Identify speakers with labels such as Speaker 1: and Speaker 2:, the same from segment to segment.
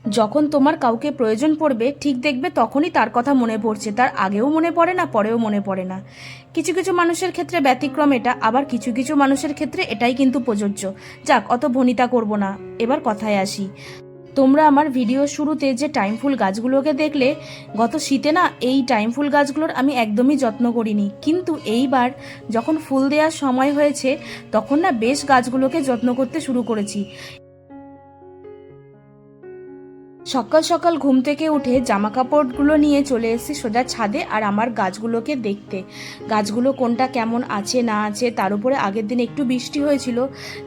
Speaker 1: যখন তোমার কাউকে প্রয়োজন পড়বে ঠিক দেখবে তখনই তার কথা মনে পড়ছে, তার আগেও মনে পড়ে না, পরেও মনে পড়ে না। কিছু কিছু মানুষের ক্ষেত্রে ব্যতিক্রম এটা, আবার কিছু কিছু মানুষের ক্ষেত্রে এটাই কিন্তু প্রযোজ্য। যাক, অত ভনিতা করব না, এবার কথায় আসি। তোমরা আমার ভিডিও শুরুতে যে টাইম ফুল গাছগুলোকে দেখলে, গত শীতে না এই টাইম ফুল গাছগুলোর আমি একদমই যত্ন করিনি, কিন্তু এইবার যখন ফুল দেওয়ার সময় হয়েছে তখন না বেশ গাছগুলোকে যত্ন করতে শুরু করেছি। সকাল সকাল ঘুম থেকে উঠে জামা কাপড়গুলো নিয়ে চলে এসেছি সোজা ছাদে আর আমার গাছগুলোকে দেখতে। গাছগুলো কোনটা কেমন আছে না আছে, তার উপরে আগের দিন একটু বৃষ্টি হয়েছিল,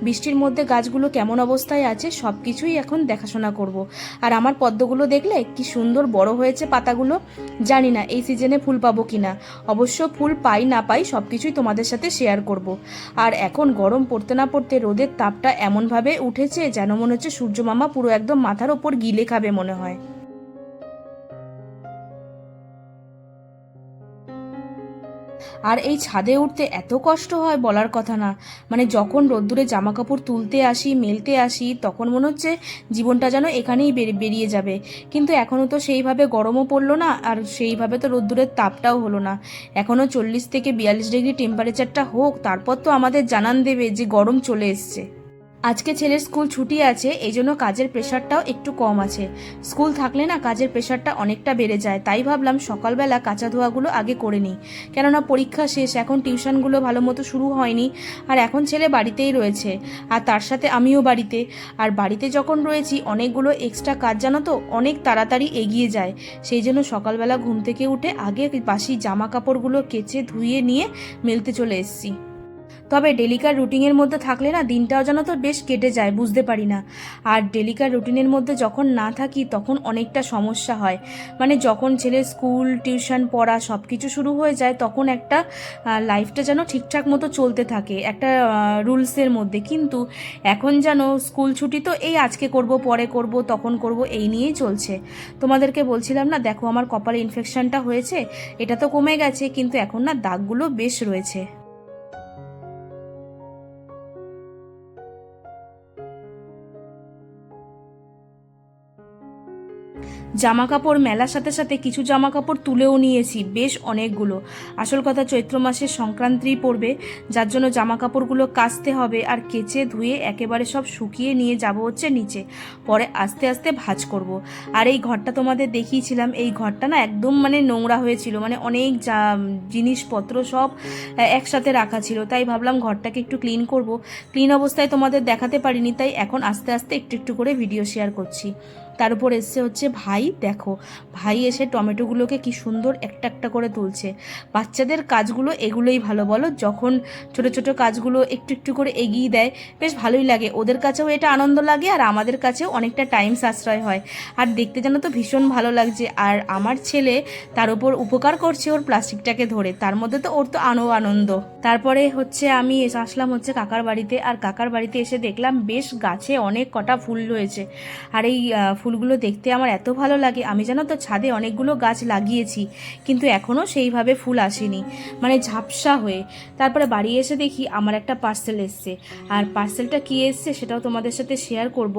Speaker 1: বৃষ্টির মধ্যে গাছগুলো কেমন অবস্থায় আছে সব কিছুই এখন দেখাশোনা করব। আর আমার পদ্মগুলো দেখলে কি সুন্দর বড় হয়েছে পাতাগুলো। জানি না এই সিজনে ফুল পাবো কিনা, অবশ্য ফুল পাই না পাই সব কিছুই তোমাদের সাথে শেয়ার করব। আর এখন গরম পড়তে না পড়তে রোদের তাপটা এমনভাবে উঠেছে যেন মনে হচ্ছে সূর্য মামা পুরো একদম মাথার ওপর গিলে খাবে মনে হয়। আর এই ছাদে উঠতে এত কষ্ট হয় বলার কথা না। মানে যখন রোদ্দুরে জামা কাপড় তুলতে আসি মেলতে আসি তখন মনে হচ্ছে জীবনটা যেন এখানেই বেরিয়ে যাবে। কিন্তু এখনও তো সেইভাবে গরমও পড়লো না, আর সেইভাবে তো রোদ্দুরের তাপটাও হলো না। এখনও 40 থেকে 42 ডিগ্রি টেম্পারেচারটা হোক, তারপর তো আমাদের জানান দেবে যে গরম চলে এসছে। আজকে ছেলের স্কুল ছুটি আছে, এই জন্য কাজের প্রেশারটাও একটু কম আছে। স্কুল থাকলে না কাজের প্রেশারটা অনেকটা বেড়ে যায়, তাই ভাবলাম সকালবেলা কাঁচা ধোয়াগুলো আগে করে নিই। কেননা পরীক্ষা শেষ, এখন টিউশনগুলো ভালো মতো শুরু হয়নি, আর এখন ছেলে বাড়িতেই রয়েছে, আর তার সাথে আমিও বাড়িতে। আর বাড়িতে যখন রয়েছি অনেকগুলো এক্সট্রা কাজ জানো তো অনেক তাড়াতাড়ি এগিয়ে যায়। সেই জন্য সকালবেলা ঘুম থেকে উঠে আগে বাসি জামা কাপড়গুলো কেচে ধুয়ে নিয়ে মেলতে চলে এসেছি। তবে ডেলিকার রুটিনের মধ্যে থাকলে না দিনটাও যেন তো বেশ কেটে যায়, বুঝতে পারি না। আর ডেলিকার রুটিনের মধ্যে যখন না থাকি তখন অনেকটা সমস্যা হয়। মানে যখন ছেলের স্কুল টিউশন পড়া সব কিছু শুরু হয়ে যায় তখন একটা লাইফটা যেন ঠিকঠাক মতো চলতে থাকে একটা রুলসের মধ্যে। কিন্তু এখন যেন স্কুল ছুটি তো এই আজকে করব পরে করব তখন করব এই নিয়েই চলছে। তোমাদেরকে বলছিলাম না, দেখো আমার কপালে ইনফেকশনটা হয়েছে, এটা তো কমে গেছে কিন্তু এখন না দাগগুলো বেশ রয়েছে। জামা কাপড় মেলার সাথে সাথে কিছু জামা কাপড় তুলেও নিয়েছি, বেশ অনেকগুলো। আসল কথা চৈত্র মাসের সংক্রান্তি পড়বে, যার জন্য জামা কাপড়গুলো কাচতে হবে, আর কেচে ধুয়ে একেবারে সব শুকিয়ে নিয়ে যাব হচ্ছে নিচে, পরে আস্তে আস্তে ভাঁজ করব। আর এই ঘরটা তোমাদের দেখিয়েছিলাম, এই ঘরটা না একদম মানে নোংরা হয়েছিল, মানে অনেক জিনিসপত্র সব একসাথে রাখা ছিল, তাই ভাবলাম ঘরটাকে একটু ক্লিন করব। ক্লিন অবস্থায় তোমাদের দেখাতে পারিনি, তাই এখন আস্তে আস্তে একটু একটু করে ভিডিও শেয়ার করছি। তার উপর এসছে হচ্ছে ভাই, দেখো ভাই এসে টমেটোগুলোকে কি সুন্দর একটা একটা করে তুলছে। বাচ্চাদের কাজগুলো এগুলোই ভালো বলো, যখন ছোট ছোট কাজগুলো একটু একটু করে এগিয়ে দেয় বেশ ভালোই লাগে, ওদের কাছেও এটা আনন্দ লাগে আর আমাদের কাছেও অনেকটা টাইম সাশ্রয় হয়। আর দেখতে যেন তো ভীষণ ভালো লাগছে। আর আমার ছেলে তার উপর উপকার করছে ওর প্লাস্টিকটাকে ধরে, তার মধ্যে তো ওর তো আনন্দ। তারপরে হচ্ছে আমি আসলাম হচ্ছে কাকার বাড়িতে, আর কাকার বাড়িতে এসে দেখলাম বেশ গাছে অনেক কটা ফুল রয়েছে। আর এই ফুলগুলো দেখতে আমার এত ভালো লাগে, আমি জানো তো ছাদে অনেকগুলো গাছ লাগিয়েছি কিন্তু এখনও সেইভাবে ফুল আসেনি, মানে ঝাপসা হয়ে। তারপরে বাড়ি এসে দেখি আমার একটা পার্সেল এসছে, আর পার্সেলটা কী এসছে সেটাও তোমাদের সাথে শেয়ার করব।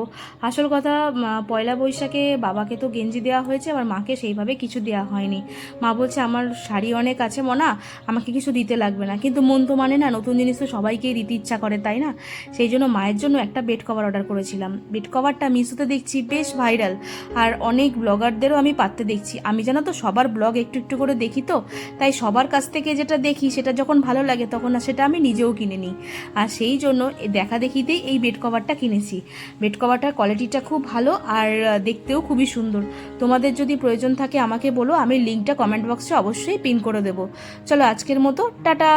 Speaker 1: আসল কথা, পয়লা বৈশাখে বাবাকে তো গেঞ্জি দেওয়া হয়েছে, আমার মাকে সেইভাবে কিছু দেওয়া হয়নি। মা বলছে আমার শাড়ি অনেক আছে মনা, আমাকে কিছু দিতে লাগবে না, কিন্তু মন তো মানে না, নতুন জিনিস তো সবাইকেই দিতে ইচ্ছা করে তাই না। সেই জন্য মায়ের জন্য একটা বেড কভার অর্ডার করেছিলাম। বেড কভারটা মিশোতে দেখছি বেশ ভাইরাল, আর অনেক ব্লগারদেরও আমি পাততে দেখছি। আমি জানো তো সবার ব্লগ একটু একটু করে দেখি, তো তাই সবার কাছ থেকে যেটা দেখি সেটা যখন ভালো লাগে তখন সেটা আমি নিজেও কিনে নিই। আর সেই জন্য দেখা দেখিতেই এই বেড কভারটা কিনেছি। বেড কভারটার কোয়ালিটিটা খুব ভালো আর দেখতেও খুবই সুন্দর। তোমাদের যদি প্রয়োজন থাকে আমাকে বলো, আমি লিঙ্কটা কমেন্ট বক্সে অবশ্যই পিন করে দেবো। চলো আজকের মতো টাটা।